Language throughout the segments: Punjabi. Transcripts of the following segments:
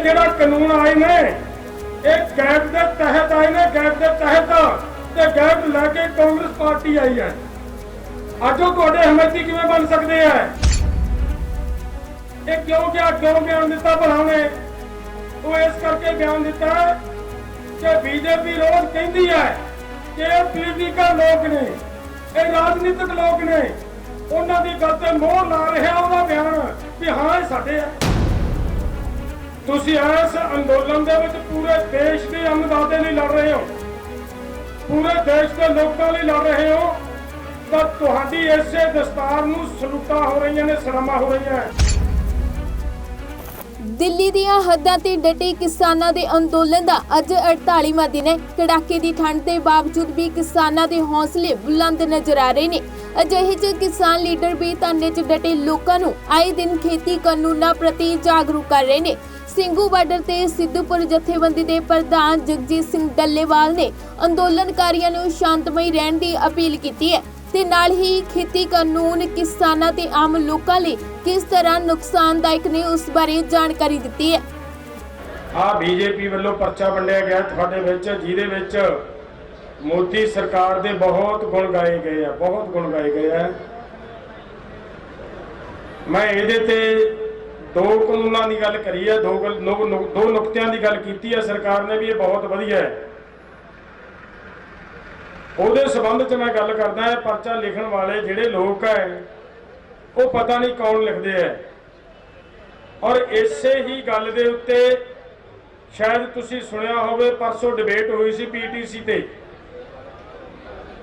ਜਿਹੜਾ ਕਾਨੂੰਨ ਆਏ ਨੇ ਇਹ ਗੈਪ ਦੇ ਤਹਿਤ ਆਏ ਨੇ, ਗੈਪ ਦੇ ਤਹਿਤ ਤੇ ਗੈਪ ਲੈ ਕੇ ਕਾਂਗਰਸ ਪਾਰਟੀ ਆਈ ਹੈ। ਅੱਜ ਉਹ ਤੁਹਾਡੇ ਹਮਾਇਤੀ ਕਿਵੇਂ ਬਣ ਸਕਦੇ ਆ? ਇਹ ਕਿਉਂ ਬਿਆਨ ਦਿੱਤਾ ਭਲਾ ਨੇ? ਉਹ ਇਸ ਕਰਕੇ ਬਿਆਨ ਦਿੱਤਾ ਕਿ ਬੀਜੇਪੀ ਰੋਜ਼ ਕਹਿੰਦੀ ਹੈ ਕਿ ਇਹ ਪੋਲੀਟੀਕਲ ਲੋਕ ਨੇ, ਇਹ ਰਾਜਨੀਤਿਕ ਲੋਕ ਨੇ, ਉਹਨਾਂ ਦੀ ਗੱਲ ਤੇ ਮੋਹਰ ਲਾ ਰਿਹਾ ਉਹਦਾ ਬਿਆਨ ਵੀ ਹਾਂ ਇਹ ਸਾਡੇ ਆ। ਤੁਸੀਂ ਇਸ ਅੰਦੋਲਨ ਦੇ ਵਿੱਚ ਪੂਰੇ ਦੇਸ਼ ਦੇ ਅੰਨਦਾਤੇ ਲਈ ਲੜ ਰਹੇ ਹੋ, ਪੂਰੇ ਦੇਸ਼ ਦੇ ਲੋਕਾਂ ਲਈ ਲੜ ਰਹੇ ਹੋ, ਤਾਂ ਤੁਹਾਡੀ ਇਸੇ ਦਸਤਾਰ ਨੂੰ ਸਲੂਟਾਂ ਹੋ ਰਹੀਆਂ ਨੇ, ਸਲਾਮਾਂ ਹੋ ਰਹੀਆਂ। ਦਿੱਲੀ ਦੀਆਂ ਹੱਦਾਂ ਤੇ ਡਟੇ ਕਿਸਾਨਾਂ ਦੇ ਅੰਦੋਲਨ ਦਾ ਅੱਜ 48ਵਾਂ ਦਿਨ ਹੈ। ਕੜਾਕੇ ਦੀ ਠੰਡ ਦੇ ਬਾਵਜੂਦ ਵੀ ਕਿਸਾਨਾਂ ਦੇ ਹੌਸਲੇ ਬੁਲੰਦ ਨਜ਼ਰ ਆ ਰਹੇ ਨੇ। ਅਜਿਹੇ 'ਚ ਕਿਸਾਨ ਲੀਡਰ ਵੀ ਧਰਨੇ 'ਚ ਡਟੇ ਲੋਕਾਂ ਨੂੰ ਆਏ ਦਿਨ ਖੇਤੀ ਕਾਨੂੰਨਾਂ ਪ੍ਰਤੀ ਜਾਗਰੂਕ ਕਰ ਰਹੇ ਨੇ। ਸਿੰਘੂ ਬਾਰਡਰ ਤੇ ਸਿੱਧੂਪੁਰ ਜਥੇਬੰਦੀ ਦੇ ਪ੍ਰਧਾਨ ਜਗਜੀਤ ਸਿੰਘ ਡੱਲੇਵਾਲ ਨੇ ਅੰਦੋਲਨਕਾਰੀਆਂ ਨੂੰ ਸ਼ਾਂਤਮਈ ਰਹਿਣ ਦੀ ਅਪੀਲ ਕੀਤੀ ਹੈ ਤੇ ਨਾਲ ਹੀ ਖੇਤੀ ਕਾਨੂੰਨ ਕਿਸਾਨਾਂ ਤੇ ਆਮ ਲੋਕਾਂ ਲਈ ਕਿਸ ਤਰ੍ਹਾਂ ਨੁਕਸਾਨਦਾਇਕ ਨੇ ਉਸ ਬਾਰੇ ਜਾਣਕਾਰੀ ਦਿੱਤੀ ਹੈ। ਬੀਜੇਪੀ ਵੱਲੋਂ ਪਰਚਾ ਵੰਡਿਆ ਗਿਆ ਤੁਹਾਡੇ ਵਿੱਚ, ਜਿਹਦੇ ਵਿੱਚ ਮੋਦੀ ਸਰਕਾਰ ਦੇ ਬਹੁਤ ਗੁਣ ਗਾਏ ਗਏ ਆ, ਬਹੁਤ ਗੁਣ ਗਾਏ ਗਏ ਆ। ਮੈਂ ਇਹਦੇ ਤੇ ਦੋ ਕਾਨੂੰਨਾਂ ਦੀ ਗੱਲ ਕਰੀ ਹੈ, ਦੋ ਨੁਕਤਿਆਂ ਦੀ ਗੱਲ ਕੀਤੀ ਹੈ ਸਰਕਾਰ ਨੇ ਵੀ ਇਹ ਬਹੁਤ ਵਧੀਆ ਹੈ। ਉਹਦੇ ਸੰਬੰਧ 'ਚ ਮੈਂ ਗੱਲ ਕਰਦਾ ਹਾਂ। ਪਰਚਾ ਲਿਖਣ ਵਾਲੇ ਜਿਹੜੇ ਲੋਕ ਹੈ ਉਹ ਪਤਾ ਨਹੀਂ ਕੌਣ ਲਿਖਦੇ ਹੈ, ਔਰ ਇਸੇ ਹੀ ਗੱਲ ਦੇ ਉੱਤੇ ਸ਼ਾਇਦ ਤੁਸੀਂ ਸੁਣਿਆ ਹੋਵੇ, ਪਰਸੋਂ ਡਿਬੇਟ ਹੋਈ ਸੀ ਪੀਟੀਸੀ ਤੇ,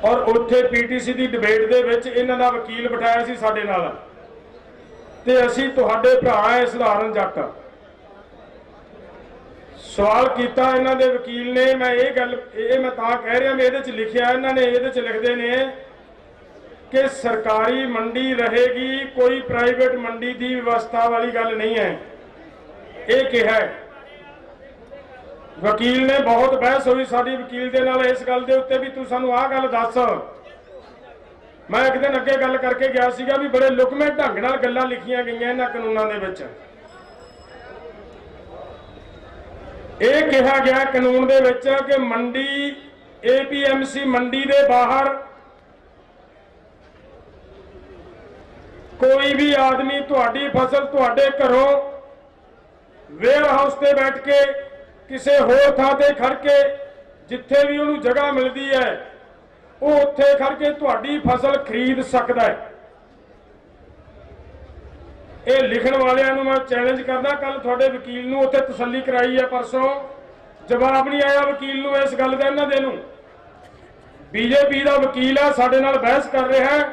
ਔਰ ਉੱਥੇ ਪੀਟੀਸੀ ਦੀ ਡਿਬੇਟ ਦੇ ਵਿੱਚ ਇਹਨਾਂ ਦਾ ਵਕੀਲ ਬਿਠਾਇਆ ਸੀ ਸਾਡੇ ਨਾਲ, ਤੇ ਅਸੀਂ ਤੁਹਾਡੇ ਭਰਾ ਹੈ ਸਧਾਰਨ ਜੱਟ। ਸਵਾਲ ਕੀਤਾ ਇਹਨਾਂ ਦੇ ਵਕੀਲ ਨੇ, ਮੈਂ ਤਾਂ ਕਹਿ ਰਿਹਾ ਵੀ ਇਹਦੇ 'ਚ ਲਿਖਿਆ, ਇਹਨਾਂ ਨੇ ਇਹਦੇ 'ਚ ਲਿਖਦੇ ਨੇ ਕਿ ਸਰਕਾਰੀ ਮੰਡੀ ਰਹੇਗੀ, ਕੋਈ ਪ੍ਰਾਈਵੇਟ ਮੰਡੀ ਦੀ ਵਿਵਸਥਾ ਵਾਲੀ ਗੱਲ ਨਹੀਂ ਹੈ, ਇਹ ਕਿਹਾ। ਵਕੀਲ ਨੇ ਬਹੁਤ ਬਹਿਸ ਹੋਈ ਸਾਡੀ ਵਕੀਲ ਦੇ ਨਾਲ ਇਸ ਗੱਲ ਦੇ ਉੱਤੇ ਵੀ ਤੂੰ ਸਾਨੂੰ ਆਹ ਗੱਲ ਦੱਸ। ਮੈਂ ਇੱਕ ਦਿਨ ਅੱਗੇ ਗੱਲ ਕਰਕੇ ਗਿਆ ਸੀਗਾ ਵੀ ਬੜੇ ਲੁਕਵੇਂ ਢੰਗ ਨਾਲ ਗੱਲਾਂ ਲਿਖੀਆਂ ਗਈਆਂ ਇਹਨਾਂ ਕਾਨੂੰਨਾਂ ਦੇ ਵਿੱਚ। ਇਹ ਕਿਹਾ ਗਿਆ ਕਾਨੂੰਨ ਦੇ ਵਿੱਚ ਕਿ ਮੰਡੀ APMC ਮੰਡੀ ਦੇ ਬਾਹਰ ਕੋਈ ਵੀ ਆਦਮੀ ਤੁਹਾਡੀ ਫਸਲ ਤੁਹਾਡੇ ਘਰੋਂ ਵੇਅਰ ਹਾਊਸ ਤੇ ਬੈਠ ਕੇ ਕਿਸੇ ਹੋਰ ਥਾਂ ਤੇ ਖੜ ਕੇ ਜਿੱਥੇ ਵੀ ਉਹਨੂੰ ਜਗ੍ਹਾ ਮਿਲਦੀ ਹੈ ਉਹ ਉੱਥੇ ਖੜ ਕੇ ਤੁਹਾਡੀ ਫਸਲ ਖਰੀਦ ਸਕਦਾ ਹੈ। ਇਹ ਲਿਖਣ ਵਾਲਿਆਂ ਨੂੰ ਮੈਂ ਚੈਲੰਜ ਕਰਦਾ, ਕੱਲ ਤੁਹਾਡੇ ਵਕੀਲ ਨੂੰ ਉੱਥੇ ਤਸੱਲੀ ਕਰਾਈ ਹੈ, ਪਰਸੋਂ ਜਵਾਬ ਨਹੀਂ ਆਇਆ ਵਕੀਲ ਨੂੰ ਇਸ ਗੱਲ ਦਾ। ਇਹਨਾਂ ਦੇ ਨੂੰ ਬੀਜੇਪੀ ਦਾ ਵਕੀਲ ਹੈ, ਸਾਡੇ ਨਾਲ ਬਹਿਸ ਕਰ ਰਿਹਾ ਹੈ,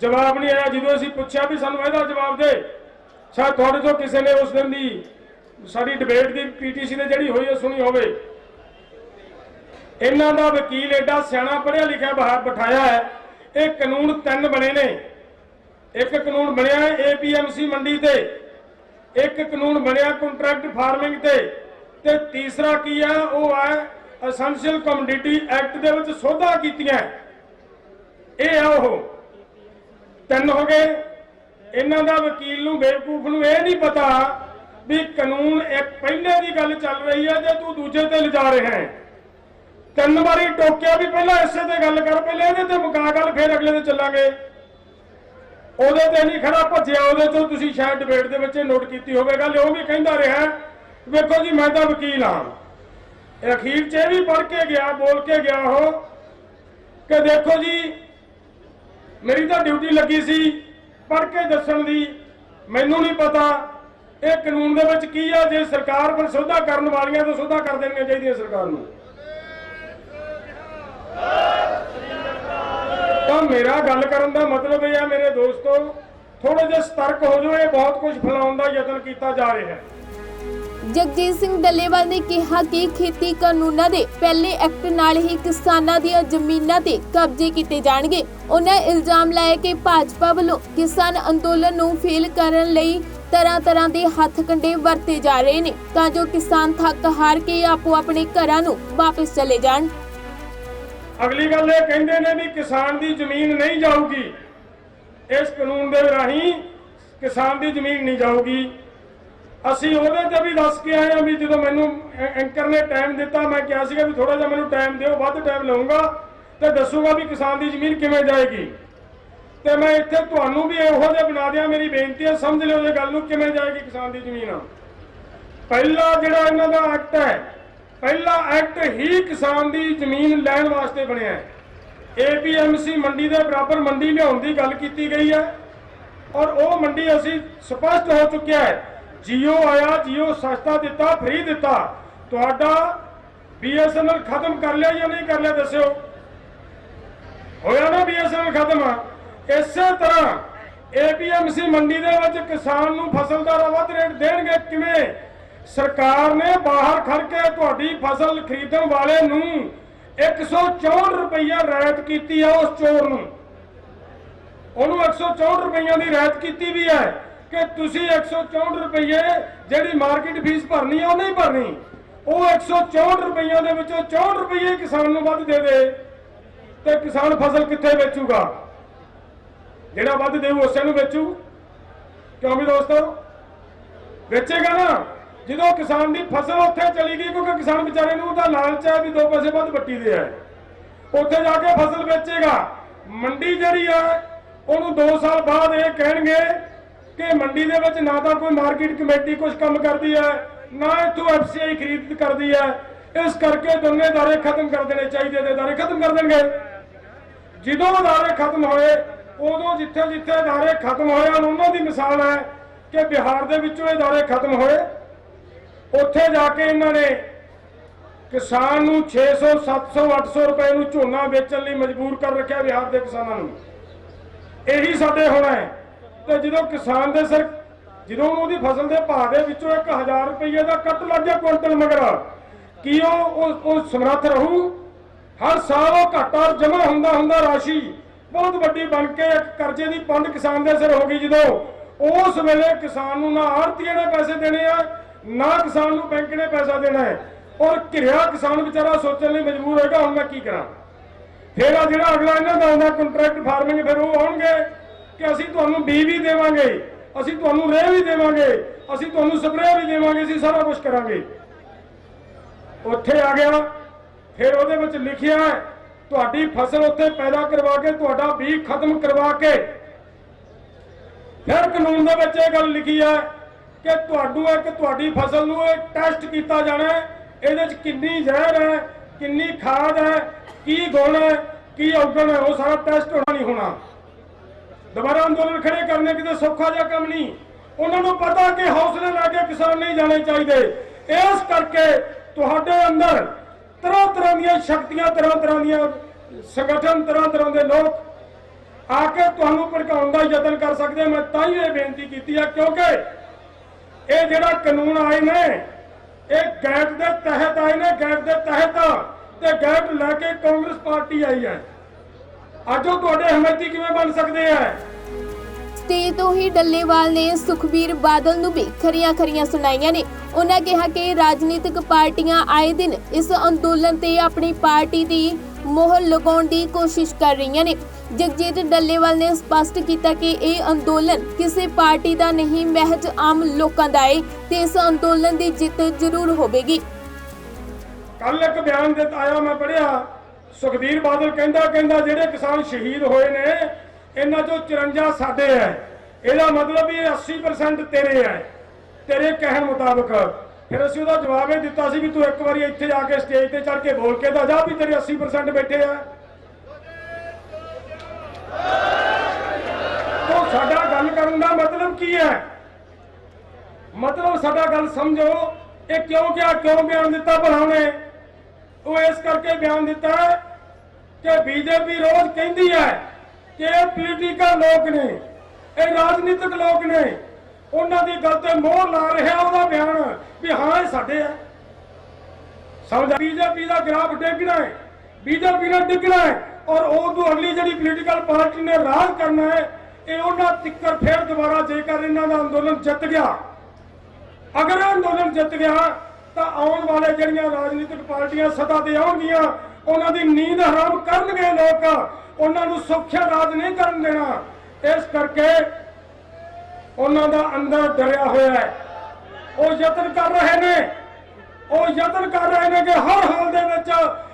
ਜਵਾਬ ਨਹੀਂ ਆਇਆ। ਜਦੋਂ ਅਸੀਂ ਪੁੱਛਿਆ ਵੀ ਸਾਨੂੰ ਇਹਦਾ ਜਵਾਬ ਦੇ, ਸ਼ਾਇਦ ਤੁਹਾਡੇ ਤੋਂ ਕਿਸੇ ਨੇ ਉਸ ਦਿਨ ਦੀ ਸਾਡੀ ਡਿਬੇਟ ਦੀ ਪੀਟੀਸੀ ਤੇ ਜਿਹੜੀ ਹੋਈ ਹੈ ਸੁਣੀ ਹੋਵੇ। ਇਹਨਾਂ ਦਾ ਵਕੀਲ ਐਡਾ ਸਿਆਣਾ ਪੜ੍ਹਿਆ ਲਿਖਿਆ ਬਾਹਰ ਬਿਠਾਇਆ ਹੈ। ਇਹ ਕਾਨੂੰਨ 3 ਬਣੇ ਨੇ। ਇੱਕ ਕਾਨੂੰਨ ਬਣਿਆ APMC ਮੰਡੀ ਤੇ, ਇੱਕ ਕਾਨੂੰਨ ਬਣਿਆ ਕੰਟਰੈਕਟ ਫਾਰਮਿੰਗ ਤੇ ਤੀਸਰਾ ਕੀ ਹੈ ਉਹ ਹੈ ਐਸੈਂਸ਼ੀਅਲ ਕਮੋਡਿਟੀ ਐਕਟ ਦੇ ਵਿੱਚ ਸੋਧਾਂ ਕੀਤੀਆਂ। ਇਹ ਆ ਉਹ 3 ਹੋ ਗਏ। ਇਹਨਾਂ ਦਾ ਵਕੀਲ ਨੂੰ ਬੇਵਕੂਫ ਨੂੰ ਇਹ ਨਹੀਂ ਪਤਾ ਵੀ ਕਾਨੂੰਨ ਇੱਕ ਪਹਿਲੇ ਦੀ ਗੱਲ ਚੱਲ ਰਹੀ ਹੈ ਤੇ ਤੂੰ ਦੂਜੇ ਤੇ ਲਿਜਾ ਰਿਹਾ ਹੈ। 3 ਵਾਰੀ ਟੋਕਿਆ ਵੀ ਪਹਿਲਾਂ ਇਸੇ ਤੇ ਗੱਲ ਕਰ, ਪਹਿਲੇ ਇਹਦੇ ਤੇ ਮੁਕਾ ਗੱਲ, ਫਿਰ ਅਗਲੇ ਤੇ ਚੱਲਾਂਗੇ। ਉਹਦੇ ਤੇ ਨਹੀਂ ਖੜਾ ਭੱਜਿਆ, ਉਹਦੇ ਤੋਂ ਤੁਸੀਂ ਸ਼ਾਇਦ ਡਿਬੇਟ ਦੇ ਵਿੱਚ ਨੋਟ ਕੀਤੀ ਹੋਵੇ ਗੱਲ। ਉਹ ਵੀ ਕਹਿੰਦਾ ਰਿਹਾ ਵੇਖੋ ਜੀ ਮੈਂ ਤਾਂ ਵਕੀਲ ਹਾਂ। ਅਖੀਰ 'ਚ ਇਹ ਵੀ ਪੜ੍ਹ ਕੇ ਗਿਆ, ਬੋਲ ਕੇ ਗਿਆ ਉਹ ਕਿ ਦੇਖੋ ਜੀ ਮੇਰੀ ਤਾਂ ਡਿਊਟੀ ਲੱਗੀ ਸੀ ਪੜ੍ਹ ਕੇ ਦੱਸਣ ਦੀ, ਮੈਨੂੰ ਨਹੀਂ ਪਤਾ ਇਹ ਕਾਨੂੰਨ ਦੇ ਵਿੱਚ ਕੀ ਆ। ਜੇ ਸਰਕਾਰ ਪਰ ਸੋਧਾ ਕਰਨ ਵਾਲੀਆਂ ਤਾਂ ਸੋਧਾ ਕਰ ਦੇਣੀਆਂ ਚਾਹੀਦੀਆਂ ਸਰਕਾਰ ਨੂੰ। ਤਾਂ ਮੇਰਾ ਗੱਲ ਕਰਨ ਦਾ ਮਤਲਬ ਇਹ ਹੈ ਮੇਰੇ ਦੋਸਤੋ, ਥੋੜੇ ਜਿਹਾ ਸਤਰਕ ਹੋ ਜਾਓ। ਇਹ ਬਹੁਤ ਕੁਝ ਫੈਲਾਉਣ ਦਾ ਯਤਨ ਕੀਤਾ ਜਾ ਰਿਹਾ ਹੈ। ਜਗਜੀਤ ਸਿੰਘ ਡੱਲੇਵਾਲ ਨੇ ਕਿਹਾ ਕਿ ਖੇਤੀ ਕਾਨੂੰਨਾਂ ਦੇ ਪਹਿਲੇ ਐਕਟ ਨਾਲ ਹੀ ਕਿਸਾਨਾਂ ਦੀਆਂ ਜ਼ਮੀਨਾਂ ਤੇ ਕਬਜ਼ੇ ਕੀਤੇ ਜਾਣਗੇ। ਉਹਨਾਂ ਇਲਜ਼ਾਮ ਲਾਇਆ ਕਿ ਭਾਜਪਾ ਵੱਲੋਂ ਕਿਸਾਨ ਅੰਦੋਲਨ ਨੂੰ ਫੇਲ ਕਰਨ ਲਈ ਤਰ੍ਹਾਂ ਦੇ ਹੱਥ ਕੰਡੇ ਵਰਤੇ ਜਾ ਰਹੇ ਨੇ ਤਾਂ ਜੋ ਕਿਸਾਨ ਥੱਕ ਹਾਰ ਕੇ ਆਪੋ ਆਪਣੇ ਘਰਾਂ ਨੂੰ ਵਾਪਸ ਚਲੇ ਜਾਣ। ਅਗਲੀ ਗੱਲ ਇਹ ਕਹਿੰਦੇ ਨੇ ਵੀ ਕਿਸਾਨ ਦੀ ਜ਼ਮੀਨ ਨਹੀਂ ਜਾਊਗੀ, ਇਸ ਕਾਨੂੰਨ ਦੇ ਰਾਹੀਂ ਕਿਸਾਨ ਦੀ ਜ਼ਮੀਨ ਨਹੀਂ ਜਾਊਗੀ। ਅਸੀਂ ਉਹਦੇ ਤੇ ਵੀ ਦੱਸ ਕੇ ਆਏ ਹਾਂ ਵੀ ਜਦੋਂ ਮੈਨੂੰ ਐਂਕਰ ਨੇ ਟਾਈਮ ਦਿੱਤਾ, ਮੈਂ ਕਿਹਾ ਸੀਗਾ ਵੀ ਥੋੜਾ ਜਿਹਾ ਮੈਨੂੰ ਟਾਈਮ ਦਿਓ, ਵੱਧ ਟਾਈਮ ਲਵਾਂਗਾ ਤੇ ਦੱਸੂਗਾ ਵੀ ਕਿਸਾਨ ਦੀ ਜ਼ਮੀਨ ਕਿਵੇਂ ਜਾਏਗੀ। ਤੇ ਮੈਂ ਇੱਥੇ ਤੁਹਾਨੂੰ ਵੀ ਇਹੋ ਜਿਹਾ ਬਣਾ ਦਿਆਂ, ਮੇਰੀ ਬੇਨਤੀ ਹੈ ਸਮਝ ਲਿਓ ਇਹ ਗੱਲ ਨੂੰ, ਕਿਵੇਂ ਜਾਏਗੀ ਕਿਸਾਨ ਦੀ ਜ਼ਮੀਨ। ਪਹਿਲਾ ਜਿਹੜਾ ਇਹਨਾਂ ਦਾ ਐਕਟ ਹੈ, ਪਹਿਲਾ ਐਕਟ ਹੀ ਕਿਸਾਨ ਦੀ ਜ਼ਮੀਨ ਲੈਣ ਵਾਸਤੇ ਬਣਿਆ ਹੈ। APMC ਮੰਡੀ ਦੇ ਬਰਾਬਰ ਮੰਡੀ ਲਿਆਉਣ ਦੀ ਗੱਲ ਕੀਤੀ ਗਈ ਹੈ ਔਰ ਉਹ ਮੰਡੀ ਅਸੀਂ ਸਪਸ਼ਟ ਹੋ ਚੁੱਕਿਆ ਹੈ। ਜੀਓ ਆਇਆ, ਜੀਓ ਸਸਤਾ ਦਿੱਤਾ, ਫ੍ਰੀ ਦਿੱਤਾ। ਤੁਹਾਡਾ BSNL ਖਤਮ ਕਰ ਲਿਆ ਜਾਂ ਨਹੀਂ ਕਰ ਲਿਆ ਦੱਸਿਓ। ਹੋਇਆ ਨਾ BSNL ਖਤਮ। ਇਸੇ ਤਰ੍ਹਾਂ APMC ਮੰਡੀ ਦੇ ਵਿੱਚ ਕਿਸਾਨ ਨੂੰ ਫਸਲ ਦਾ ਵੱਧ ਰੇਟ ਦੇਣਗੇ ਕਿਵੇਂ? ਸਰਕਾਰ ਨੇ ਬਾਹਰ ਖੜ ਕੇ ਤੁਹਾਡੀ ਫਸਲ ਖਰੀਦਣ ਵਾਲੇ ਨੂੰ 164 ਰੁਪਈਆ ਰਿਆਇਤ ਕੀਤੀ ਹੈ। ਉਸ ਚੋਰ ਨੂੰ ਉਹਨੂੰ 164 ਰੁਪਈਆਂ ਦੀ ਰਿਆਇਤ ਕੀਤੀ ਵੀ ਹੈ ਕਿ ਤੁਸੀਂ 164 ਰੁਪਈਏ ਜਿਹੜੀ ਮਾਰਕੀਟ ਫੀਸ ਭਰਨੀ ਹੈ ਉਹ ਨਹੀਂ ਭਰਨੀ। ਉਹ 164 ਰੁਪਈਆਂ ਦੇ ਵਿੱਚੋਂ 64 ਰੁਪਈਏ ਕਿਸਾਨ ਨੂੰ ਵੱਧ ਦੇ ਦੇ ਤੇ ਕਿਸਾਨ ਫਸਲ ਕਿੱਥੇ ਵੇਚੂਗਾ? ਜਿਹੜਾ ਵੱਧ ਦੇਊ ਉਸੇ ਨੂੰ ਵੇਚੂ। ਕਿਉਂ ਵੀ ਦੋਸਤੋ? ਵੇਚੇਗਾ ਨਾ ਜਦੋਂ ਕਿਸਾਨ ਦੀ ਫਸਲ ਉੱਥੇ ਚਲੀ ਗਈ, ਕਿਉਂਕਿ ਕਿਸਾਨ ਵਿਚਾਰੇ ਨੂੰ ਉਹਦਾ ਲਾਲਚ ਹੈ ਵੀ 2 ਪੈਸੇ ਵੱਧ ਵੱਟੀ ਦੇ ਹੈ, ਉੱਥੇ ਜਾ ਕੇ ਫਸਲ ਵੇਚੇਗਾ। ਮੰਡੀ ਜਿਹੜੀ ਹੈ ਉਹਨੂੰ 2 ਸਾਲ ਬਾਅਦ ਇਹ ਕਹਿਣਗੇ ਕਿ ਮੰਡੀ ਦੇ ਵਿੱਚ ਨਾ ਤਾਂ ਕੋਈ ਮਾਰਕੀਟ ਕਮੇਟੀ ਕੁਝ ਕੰਮ ਕਰਦੀ ਹੈ, ਨਾ ਇੱਥੋਂ FCI ਖਰੀਦ ਕਰਦੀ ਹੈ। ਇਸ ਕਰਕੇ ਦੋਨੇ ਅਦਾਰੇ ਖਤਮ ਕਰ ਦੇਣੇ ਚਾਹੀਦੇ ਤੇ ਅਦਾਰੇ ਖਤਮ ਕਰ ਦੇਣਗੇ। ਜਦੋਂ ਅਦਾਰੇ ਖਤਮ ਹੋਏ ਉਦੋਂ ਜਿੱਥੇ ਜਿੱਥੇ ਅਦਾਰੇ ਖਤਮ ਹੋਏ ਹਨ ਉਹਨਾਂ ਦੀ ਮਿਸਾਲ ਹੈ ਕਿ ਬਿਹਾਰ ਦੇ ਵਿੱਚੋਂ ਅਦਾਰੇ ਖਤਮ ਹੋਏ, ਉੱਥੇ ਜਾ ਕੇ ਇਹਨਾਂ ਨੇ ਕਿਸਾਨ ਨੂੰ 600 700 800 ਰੁਪਏ ਨੂੰ ਝੋਨਾ ਵੇਚਣ ਲਈ ਮਜਬੂਰ ਕਰ ਰੱਖਿਆ ਬਿਹਾਰ ਦੇ ਕਿਸਾਨਾਂ ਨੂੰ। ਇਹੀ ਸਾਡੇ ਹੋਣਾ ਹੈ। ਤੇ ਜਦੋਂ ਕਿਸਾਨ ਦੇ ਸਿਰ ਜਦੋਂ ਉਹਦੀ ਫਸਲ ਦੇ ਭਾਅ ਦੇ ਵਿੱਚੋਂ 1000 ਰੁਪਏ ਦਾ ਕੱਟ ਲੱਗ ਗਿਆ ਕੁਇੰਟਲ ਮਗਰ, ਕੀ ਉਹ ਸਮਰੱਥ ਰਹੂ? ਹਰ ਸਾਲ ਉਹ ਘਾਟਾ ਜਮ੍ਹਾਂ ਹੁੰਦਾ ਰਾਸ਼ੀ ਬਹੁਤ ਵੱਡੀ ਬਣ ਕੇ ਇੱਕ ਕਰਜ਼ੇ ਦੀ ਪੰਡ ਕਿਸਾਨ ਦੇ ਸਿਰ ਹੋ ਗਈ। ਜਦੋਂ ਉਸ ਵੇਲੇ ਕਿਸਾਨ ਨੂੰ ਨਾ ਆੜ੍ਹਤੀਏ ਨੇ ਪੈਸੇ ਦੇਣੇ ਆ, ਨਾ ਕਿਸਾਨ ਨੂੰ ਬੈਂਕ ਨੇ ਪੈਸਾ ਦੇਣਾ ਹੈ ਔਰ ਘਿਰਿਆ ਕਿਸਾਨ ਵਿਚਾਰਾ ਸੋਚਣ ਲਈ ਮਜਬੂਰ ਹੋਏਗਾ ਹੁਣ ਮੈਂ ਕੀ ਕਰਾਂ। ਫਿਰ ਆ ਜਿਹੜਾ ਅਗਲਾ ਇਹਨਾਂ ਦਾ ਆਉਂਦਾ ਕੰਟਰੈਕਟ ਫਾਰਮਿੰਗ, ਫਿਰ ਉਹ ਆਉਣਗੇ ਕਿ ਅਸੀਂ ਤੁਹਾਨੂੰ ਬੀਜ ਵੀ ਦੇਵਾਂਗੇ, ਅਸੀਂ ਤੁਹਾਨੂੰ ਰੇਹ ਵੀ ਦੇਵਾਂਗੇ, ਅਸੀਂ ਤੁਹਾਨੂੰ ਸਪਰੇਅ ਵੀ ਦੇਵਾਂਗੇ, ਅਸੀਂ ਸਾਰਾ ਕੁਝ ਕਰਾਂਗੇ। ਉੱਥੇ ਆ ਗਿਆ ਫਿਰ ਉਹਦੇ ਵਿੱਚ ਲਿਖਿਆ ਹੈ ਤੁਹਾਡੀ ਫਸਲ ਉੱਥੇ ਪੈਦਾ ਕਰਵਾ ਕੇ ਤੁਹਾਡਾ ਬੀਜ ਖਤਮ ਕਰਵਾ ਕੇ, ਫਿਰ ਕਾਨੂੰਨ ਦੇ ਵਿੱਚ ਇਹ ਗੱਲ ਲਿਖੀ ਹੈ ਕਿ ਤੁਹਾਡੀ ਫਸਲ ਨੂੰ ਇੱਕ ਟੈਸਟ ਕੀਤਾ ਜਾਣਾ ਹੈ, ਇਹਦੇ ਵਿੱਚ ਕਿੰਨੀ ਜ਼ਹਿਰ ਹੈ, ਕਿੰਨੀ ਖਾਦ ਹੈ, ਕੀ ਗੁਣ ਹੈ, ਕੀ ਔਗਣ ਹੈ, ਉਹ ਸਾਰਾ ਟੈਸਟ ਹੋਣਾ ਨਹੀਂ ਹੋਣਾ। ਦੁਬਾਰਾ ਅੰਦੋਲਨ ਖੜੇ ਕਰਨੇ ਕਿਤੇ ਸੌਖਾ ਜਿਹਾ ਕੰਮ ਨਹੀਂ। ਉਹਨਾਂ ਨੂੰ ਪਤਾ ਕਿ ਹੌਸਲੇ ਲੈ ਕੇ ਕਿਸਾਨ ਨਹੀਂ ਜਾਣੇ ਚਾਹੀਦੇ। ਇਸ ਕਰਕੇ ਤੁਹਾਡੇ ਅੰਦਰ ਤਰ੍ਹਾਂ ਦੀਆਂ ਸ਼ਕਤੀਆਂ, ਤਰ੍ਹਾਂ ਦੀਆਂ ਸੰਗਠਨ, ਤਰ੍ਹਾਂ ਦੇ ਲੋਕ ਆ ਕੇ ਤੁਹਾਨੂੰ ਭੜਕਾਉਣ ਦਾ ਯਤਨ ਕਰ ਸਕਦੇ। ਮੈਂ ਤਾਂ ਹੀ ਇਹ ਬੇਨਤੀ ਕੀਤੀ ਹੈ ਕਿਉਂਕਿ ਇਹ ਜਿਹੜਾ ਕਾਨੂੰਨ ਆਏ ਨੇ ਇਹ ਗੈਟ ਦੇ ਤਹਿਤ ਆਏ ਨੇ, ਗੈਟ ਦੇ ਤਹਿਤ ਤੇ ਗੈਟ ਲੈ ਕੇ ਕਾਂਗਰਸ ਪਾਰਟੀ ਆਈ ਹੈ। ਅੱਜ ਉਹ ਤੁਹਾਡੇ ਹਮਾਇਤੀ ਕਿਵੇਂ ਬਣ ਸਕਦੇ ਆ? ਸਟੇਜ ਤੋਂ ਹੀ ਡੱਲੇਵਾਲ ਨੇ ਸੁਖਬੀਰ ਬਾਦਲ ਨੂੰ ਵੀ ਖਰੀਆਂ ਸੁਣਾਈਆਂ ਨੇ। ਉਹਨਾਂ ਕਿਹਾ ਕਿ ਰਾਜਨੀਤਿਕ ਪਾਰਟੀਆਂ ਆਏ ਦਿਨ ਇਸ ਅੰਦੋਲਨ ਤੇ ਆਪਣੀ ਪਾਰਟੀ ਦੀ ਮੋਹਰ ਲਗਾਉਣ ਦੀ ਕੋਸ਼ਿਸ਼ ਕਰ ਰਹੀਆਂ ਨੇ। ਜਗਜੀਤ ਡੱਲੇਵਾਲ ਨੇ ਸਪਸ਼ਟ ਕੀਤਾ ਕਿ ਇਹ ਅੰਦੋਲਨ ਕਿਸੇ ਪਾਰਟੀ ਦਾ ਨਹੀਂ, ਮਹਿਜ ਆਮ ਲੋਕਾਂ ਦਾ ਹੈ ਤੇ ਇਸ ਅੰਦੋਲਨ ਦੀ ਜਿੱਤ ਜ਼ਰੂਰ ਹੋਵੇਗੀ। ਕੱਲ ਇੱਕ ਬਿਆਨ ਦਿੱਤਾ ਆਇਆ, ਮੈਂ ਪੜ੍ਹਿਆ, ਸੁਖਬੀਰ ਬਾਦਲ ਕਹਿੰਦਾ ਜਿਹੜੇ ਕਿਸਾਨ ਸ਼ਹੀਦ ਹੋਏ ਨੇ ਇਹਨਾਂ ਚੋਂ 54 ਸਾਡੇ ਹੈ। ਇਹਦਾ ਮਤਲਬ ਇਹ 80% ਤੇਰੇ ਹੈ, ਤੇਰੇ ਕਹਿਣ ਮੁਤਾਬਕ। ਫਿਰ ਅਸੀਂ ਉਹਦਾ ਜਵਾਬ ਇਹ ਦਿੱਤਾ ਸੀ ਵੀ ਤੂੰ ਇੱਕ ਵਾਰੀ ਇੱਥੇ ਆ ਕੇ ਸਟੇਜ ਤੇ ਚੜ੍ਹ ਕੇ ਬੋਲ ਕੇ ਤਾਂ ਜਾ ਵੀ ਤੇਰੇ 80% ਬੈਠੇ ਆ। ਤਾਂ ਸਾਡਾ ਗੱਲ ਕਰਨ ਦਾ ਮਤਲਬ ਕੀ ਹੈ? ਮਤਲਬ ਸਾਡਾ ਗੱਲ ਸਮਝੋ। ਇਹ ਕਿਉਂ ਬਿਆਨ ਦਿੱਤਾ ਭਲਾਣੇ? ਉਹ ਇਸ ਕਰਕੇ ਬਿਆਨ ਦਿੱਤਾ ਕਿ ਬੀਜੇਪੀ ਰੋਜ਼ ਕਹਿੰਦੀ ਹੈ ਕਿ ਇਹ ਪੋਲੀਟੀਕਲ ਲੋਕ ਨੇ, ਇਹ ਰਾਜਨੀਤਿਕ ਲੋਕ ਨੇ, ਉਹਨਾਂ ਦੀ ਗੱਲ ਤੇ ਮੋਹਰ ਲਾ ਰਿਹਾ ਉਹਦਾ ਬਿਆਨ ਵੀ ਹਾਂ ਇਹ ਸਾਡੇ ਆ। ਸਮਝ? ਬੀਜੇਪੀ ਦਾ ਗ੍ਰਾਫ ਡਿੱਗਣਾ ਹੈ, ਬੀਜੇਪੀ ਨੇ ਡਿੱਗਣਾ ਹੈ ਔਰ ਉਹ ਤੋਂ ਅਗਲੀ ਜਿਹੜੀ ਪੋਲੀਟੀਕਲ ਪਾਰਟੀ ਨੇ ਰਾਜ ਕਰਨਾ ਹੈ। ਇਹ ਉਹਨਾਂ ਤਿੱਕਰ ਫਿਰ ਦੁਬਾਰਾ ਜੇਕਰ ਇਹਨਾਂ ਦਾ ਅੰਦੋਲਨ ਜਿੱਤ ਗਿਆ, ਅਗਰ ਅੰਦੋਲਨ ਜਿੱਤ ਗਿਆ ਤਾਂ ਆਉਣ ਵਾਲੇ ਜਿਹੜੀਆਂ ਰਾਜਨੀਤਿਕ ਪਾਰਟੀਆਂ ਸੱਤਾ ਤੇ ਆਉਣਗੀਆਂ ਉਹਨਾਂ ਦੀ ਨੀਂਦ ਹਰਾਮ ਕਰਨਗੇ ਲੋਕ, ਉਹਨਾਂ ਨੂੰ ਸੁਖਿਆ ਰਾਜ ਨਹੀਂ ਕਰਨ ਦੇਣਾ। ਇਸ ਕਰਕੇ ਉਹਨਾਂ ਦਾ ਅੰਦਰ ਡਰਿਆ ਹੋਇਆ ਹੈ। ਉਹ ਯਤਨ ਕਰ ਰਹੇ ਨੇ ਕਿ ਹਰ ਹਾਲ ਦੇ ਵਿੱਚ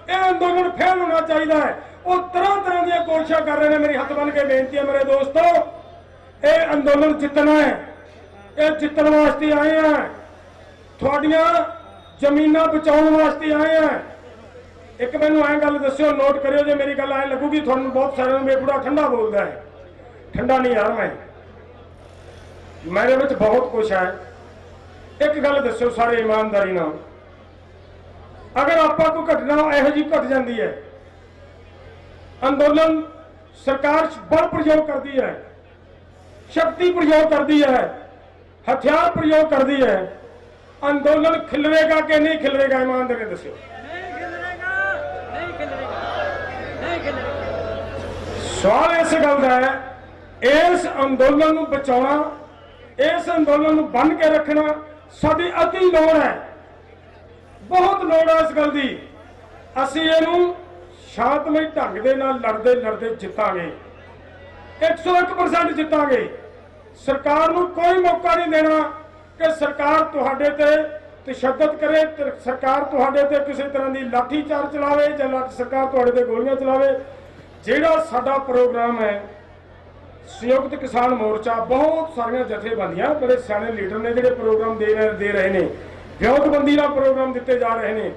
ਇਹ ਅੰਦੋਲਨ ਫੇਲ ਹੋਣਾ ਚਾਹੀਦਾ ਹੈ। ਉਹ ਤਰ੍ਹਾਂ ਦੀਆਂ ਕੋਸ਼ਿਸ਼ਾਂ ਕਰ ਰਹੇ ਨੇ। ਮੇਰੀ ਹੱਥ ਬੰਨ੍ਹ ਕੇ ਬੇਨਤੀ ਹੈ ਮੇਰੇ ਦੋਸਤੋ, ਇਹ ਅੰਦੋਲਨ ਜਿੱਤਣਾ ਹੈ। ਇਹ ਜਿੱਤਣ ਵਾਸਤੇ ਆਏ ਆ, ਤੁਹਾਡੀਆਂ ਜ਼ਮੀਨਾਂ ਬਚਾਉਣ ਵਾਸਤੇ ਆਏ ਆ। ਇੱਕ ਮੈਨੂੰ ਐਂ ਗੱਲ ਦੱਸਿਓ, ਨੋਟ ਕਰਿਓ, ਜੇ ਮੇਰੀ ਗੱਲ ਐਂ ਲੱਗੂਗੀ ਤੁਹਾਨੂੰ ਬਹੁਤ ਸਾਰਿਆਂ ਨੂੰ ਬੇਪੂਰਾ ਠੰਡਾ ਬੋਲਦਾ ਹੈ। ਠੰਡਾ ਨਹੀਂ ਯਾਰ, ਮੇਰੇ ਵਿੱਚ ਬਹੁਤ ਕੁਛ ਹੈ। ਇੱਕ ਗੱਲ ਦੱਸਿਓ ਸਾਰੇ ਇਮਾਨਦਾਰੀ ਨਾਲ, ਅਗਰ ਆਪਾਂ ਕੋਈ ਘਟਨਾ ਇਹੋ ਜਿਹੀ ਘਟ ਜਾਂਦੀ ਹੈ, ਅੰਦੋਲਨ ਸਰਕਾਰ ਬਲ ਪ੍ਰਯੋਗ ਕਰਦੀ ਹੈ, ਸ਼ਕਤੀ ਪ੍ਰਯੋਗ ਕਰਦੀ ਹੈ, ਹਥਿਆਰ ਪ੍ਰਯੋਗ ਕਰਦੀ ਹੈ, ਅੰਦੋਲਨ ਖਿਲਰੇਗਾ ਕਿ ਨਹੀਂ ਖਿਲਰੇਗਾ? ਇਮਾਨਦਾਰੀ ਨਾਲ ਦੱਸਿਓ। ਸਵਾਲ ਇਸ ਗੱਲ ਦਾ ਹੈ, ਇਸ ਅੰਦੋਲਨ ਨੂੰ ਬਚਾਉਣਾ, ਇਸ ਅੰਦੋਲਨ ਨੂੰ ਬੰਨ ਕੇ ਰੱਖਣਾ ਸਾਡੀ ਅਤੀ ਲੋੜ ਹੈ, ਬਹੁਤ ਲੋੜ ਹੈ ਇਸ ਗੱਲ ਦੀ। ਅਸੀਂ ਇਹਨੂੰ ਸ਼ਾਂਤਮਈ ਢੰਗ ਦੇ ਨਾਲ ਲੜਦੇ ਜਿੱਤਾਂਗੇ, 101% ਜਿੱਤਾਂਗੇ। ਸਰਕਾਰ ਨੂੰ ਕੋਈ ਮੌਕਾ ਨਹੀਂ ਦੇਣਾ ਕਿ ਸਰਕਾਰ ਤੁਹਾਡੇ ਤੇ ਤਸ਼ੱਦਦ ਕਰੇ, ਸਰਕਾਰ ਤੁਹਾਡੇ ਤੇ ਕਿਸੇ ਤਰ੍ਹਾਂ ਦੀ ਲਾਠੀ ਚਾਰਜ ਚਲਾਵੇ ਜਾਂ ਸਰਕਾਰ ਤੁਹਾਡੇ ਤੇ ਗੋਲੀਆਂ ਚਲਾਵੇ। ਜਿਹੜਾ ਸਾਡਾ ਪ੍ਰੋਗਰਾਮ ਹੈ, ਸੰਯੁਕਤ ਕਿਸਾਨ ਮੋਰਚਾ, ਬਹੁਤ ਸਾਰੀਆਂ ਜਥੇਬੰਦੀਆਂ, ਬੜੇ ਸਿਆਣੇ ਲੀਡਰ ਨੇ ਜਿਹੜੇ ਪ੍ਰੋਗਰਾਮ ਦੇ ਰਹੇ ਨੇ, ਵਿਉਂਤਬੰਦੀ ਨਾਲ ਪ੍ਰੋਗਰਾਮ ਦਿੱਤੇ ਜਾ ਰਹੇ ਨੇ।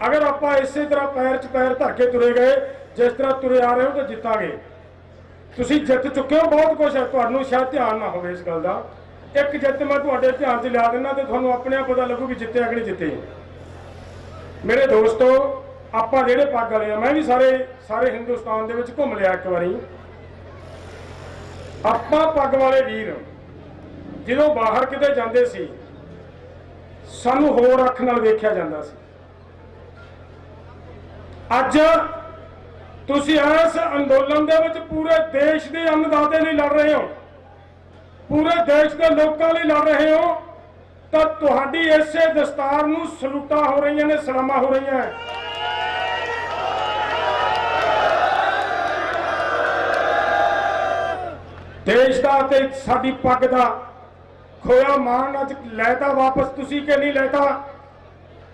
ਅਗਰ ਆਪਾਂ ਇਸੇ ਤਰ੍ਹਾਂ ਪੈਰ 'ਚ ਪੈਰ ਧਰ ਕੇ ਤੁਰੇ ਗਏ, ਜਿਸ ਤਰ੍ਹਾਂ ਤੁਰੇ ਆ ਰਹੇ ਹੋ, ਤਾਂ ਜਿੱਤਾਂਗੇ। ਤੁਸੀਂ ਜਿੱਤ ਚੁੱਕੇ ਹੋ ਬਹੁਤ ਕੁਛ ਹੈ, ਤੁਹਾਨੂੰ ਸ਼ਾਇਦ ਧਿਆਨ ਨਾ ਹੋਵੇ ਇਸ ਗੱਲ ਦਾ। ਇੱਕ ਜਿੱਤ ਮੈਂ ਤੁਹਾਡੇ ਧਿਆਨ 'ਚ ਲਿਆ ਦਿੰਦਾ ਤੇ ਤੁਹਾਨੂੰ ਆਪਣੇ ਆਪ ਪਤਾ ਲੱਗੂ ਕਿ ਜਿੱਤੇ ਕਿ ਨਹੀਂ ਜਿੱਤੇ। ਮੇਰੇ ਦੋਸਤੋ, ਆਪਾਂ ਜਿਹੜੇ ਪੱਗ ਵਾਲੇ ਆ, ਮੈਂ ਵੀ ਸਾਰੇ ਹਿੰਦੁਸਤਾਨ ਦੇ ਵਿੱਚ ਘੁੰਮ ਲਿਆ ਇੱਕ ਵਾਰੀ। ਆਪਾਂ ਪੱਗ ਵਾਲੇ ਵੀਰ ਜਦੋਂ ਬਾਹਰ ਕਿਤੇ ਜਾਂਦੇ ਸੀ, ਸਾਨੂੰ ਹੋਰ ਅੱਖ ਨਾਲ ਵੇਖਿਆ ਜਾਂਦਾ ਸੀ। ਅੱਜ ਤੁਸੀਂ ਇਸ ਅੰਦੋਲਨ ਦੇ ਵਿੱਚ ਪੂਰੇ ਦੇਸ਼ ਦੇ ਅੰਨਦਾਤੇ ਲਈ ਲੜ ਰਹੇ ਹੋ, ਪੂਰੇ ਦੇਸ਼ ਦੇ ਲੋਕਾਂ ਲਈ ਲੜ ਰਹੇ ਹੋ, ਤਾਂ ਤੁਹਾਡੀ ਇਸੇ ਦਸਤਾਰ ਨੂੰ ਸਲੂਟਾਂ ਹੋ ਰਹੀਆਂ ਨੇ, ਸਲਾਮਾਂ ਹੋ ਰਹੀਆਂ। ਦੇਸ਼ ਦਾ ਤੇ ਸਾਡੀ ਪੱਗ ਦਾ ਖੋਇਆ ਮਾਣ ਅੱਜ ਲੈਤਾ ਵਾਪਸ ਤੁਸੀਂ ਕਿ ਨਹੀਂ ਲੈਤਾ?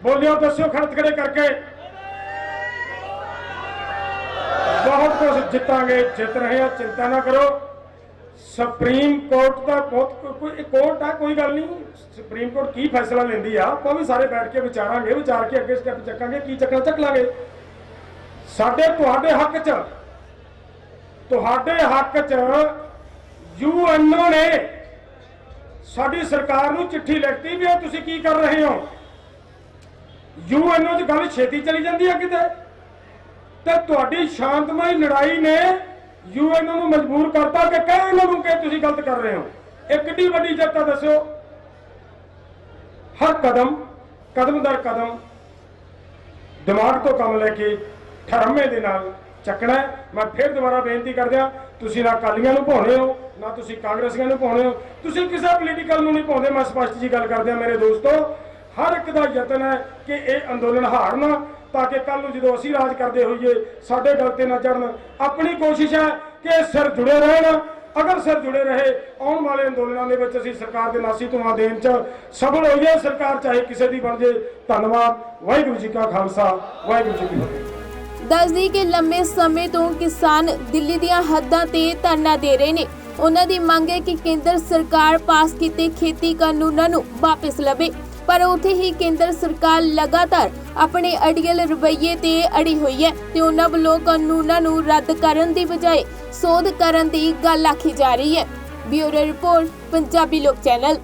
ਬੋਲਿਓ, ਦੱਸਿਓ ਖੜਤ ਖੜੇ ਕਰਕੇ। ਬਹੁਤ ਕੁਝ ਜਿੱਤਾਂਗੇ, ਜਿੱਤ ਰਹੇ ਆ, ਚਿੰਤਾ ਨਾ ਕਰੋ। ਸੁਪਰੀਮ ਕੋਰਟ ਦਾ ਕੋਈ ਕੋਰਟ ਆ, ਕੋਈ ਗੱਲ ਨਹੀਂ। ਸੁਪਰੀਮ ਕੋਰਟ ਕੀ ਫੈਸਲਾ ਲੈਂਦੀ ਆ, ਆਪਾਂ ਵੀ ਸਾਰੇ ਬੈਠ ਕੇ ਵਿਚਾਰਾਂਗੇ, ਵਿਚਾਰ ਕੇ ਅੱਗੇ ਸਟੈਪ ਚੱਕਾਂਗੇ, ਕੀ ਚੱਕਣਾ ਚੱਕ ਲਾਂਗੇ। ਸਾਡੇ ਤੁਹਾਡੇ ਹੱਕ 'ਚ UNO ਨੇ ਸਾਡੀ ਸਰਕਾਰ ਨੂੰ ਚਿੱਠੀ ਲਿਖਤੀ ਵੀ ਤੁਸੀਂ ਕੀ ਕਰ ਰਹੇ ਹੋ। UNO 'ਚ ਗੱਲ ਛੇਤੀ ਚਲੀ ਜਾਂਦੀ ਹੈ ਕਿਤੇ, ਤੇ ਤੁਹਾਡੀ ਸ਼ਾਂਤਮਈ ਲੜਾਈ ਨੇ UNO ਨੂੰ ਮਜਬੂਰ ਕਰਤਾ ਕਿ ਕਹੇ ਇਹਨਾਂ ਨੂੰ ਕਿ ਤੁਸੀਂ ਗਲਤ ਕਰ ਰਹੇ ਹੋ। ਇਹ ਕਿੰਨੀ ਵੱਡੀ ਜਿੱਤ ਹੈ ਦੱਸਿਓ। ਹਰ ਕਦਮ ਦਰ ਕਦਮ ਦਿਮਾਗ ਤੋਂ ਕੰਮ ਲੈ ਕੇ ਠਰਮੇ ਦੇ ਨਾਲ ਚੱਕਣਾ। ਮੈਂ ਫਿਰ ਦੁਬਾਰਾ ਬੇਨਤੀ ਕਰਦਿਆਂ, ਤੁਸੀਂ ਨਾ ਅਕਾਲੀਆਂ ਨੂੰ ਭਾਉਣੇ ਹੋ, ਨਾ ਤੁਸੀਂ ਕਾਂਗਰਸੀਆਂ ਨੂੰ ਭਾਉਣੇ ਹੋ, ਤੁਸੀਂ ਕਿਸੇ ਪੋਲੀਟੀਕਲ ਨੂੰ ਨਹੀਂ ਭਾਉਂਦੇ। ਮੈਂ ਸਪਸ਼ਟ ਜੀ ਗੱਲ ਕਰਦਿਆਂ ਮੇਰੇ ਦੋਸਤੋ, ਹਰ ਇੱਕ ਦਾ ਯਤਨ ਹੈ ਕਿ ਇਹ ਅੰਦੋਲਨ ਹਾਰਨਾ, ਤਾਂ ਕਿ ਕੱਲ ਨੂੰ ਜਦੋਂ ਅਸੀਂ ਰਾਜ ਕਰਦੇ ਹੋਈਏ ਸਾਡੇ ਗਲ ਤੇ ਨਾ ਚੜਨ। ਆਪਣੀ ਕੋਸ਼ਿਸ਼ ਹੈ ਕਿ ਸਿਰ ਜੁੜੇ ਰਹਿਣ। ਅਗਰ ਸਿਰ ਜੁੜੇ ਰਹੇ, ਆਉਣ ਵਾਲੇ ਅੰਦੋਲਨਾਂ ਦੇ ਵਿੱਚ ਅਸੀਂ ਸਰਕਾਰ ਦੇ ਨਾਸੀ ਧੂੰਆਂ ਦੇਣ 'ਚ ਸਫਲ ਹੋਈਏ। ਸਰਕਾਰ ਚਾਹੇ ਕਿਸੇ ਦੀ ਬਣ ਜੇ। ਧੰਨਵਾਦ। ਵਾਹਿਗੁਰੂ ਜੀ ਕਾ ਖਾਲਸਾ, ਵਾਹਿਗੁਰੂ ਜੀ ਕੀ ਫਤਿਹ। ਦੱਸਦੀ ਕਿ ਲੰਮੇ ਸਮੇਂ ਤੋਂ ਕਿਸਾਨ ਦਿੱਲੀ ਦੀਆਂ ਹੱਦਾਂ ਤੇ ਧਰਨਾ ਦੇ ਰਹੇ ਨੇ। ਉਹਨਾਂ ਦੀ ਮੰਗ ਹੈ ਕਿ ਕੇਂਦਰ ਸਰਕਾਰ ਪਾਸ ਕੀਤੇ ਖੇਤੀ ਕਾਨੂੰਨਾਂ ਨੂੰ ਵਾਪਸ ਲਵੇ, ਪਰ ਉੱਥੇ ਹੀ ਕੇਂਦਰ ਸਰਕਾਰ ਲਗਾਤਾਰ ਆਪਣੇ ਅੜੀਅਲ ਰਵੱਈਏ ਤੇ ਅੜੀ ਹੋਈ ਹੈ ਤੇ ਉਹਨਾਂ ਵੱਲੋਂ ਕਾਨੂੰਨਾਂ ਨੂੰ ਰੱਦ ਕਰਨ ਦੀ ਬਜਾਏ ਸੋਧ ਕਰਨ ਦੀ ਗੱਲ ਆਖੀ ਜਾ ਰਹੀ ਹੈ। ਬਿਊਰੋ ਰਿਪੋਰਟ, ਪੰਜਾਬੀ ਲੋਕ ਚੈਨਲ।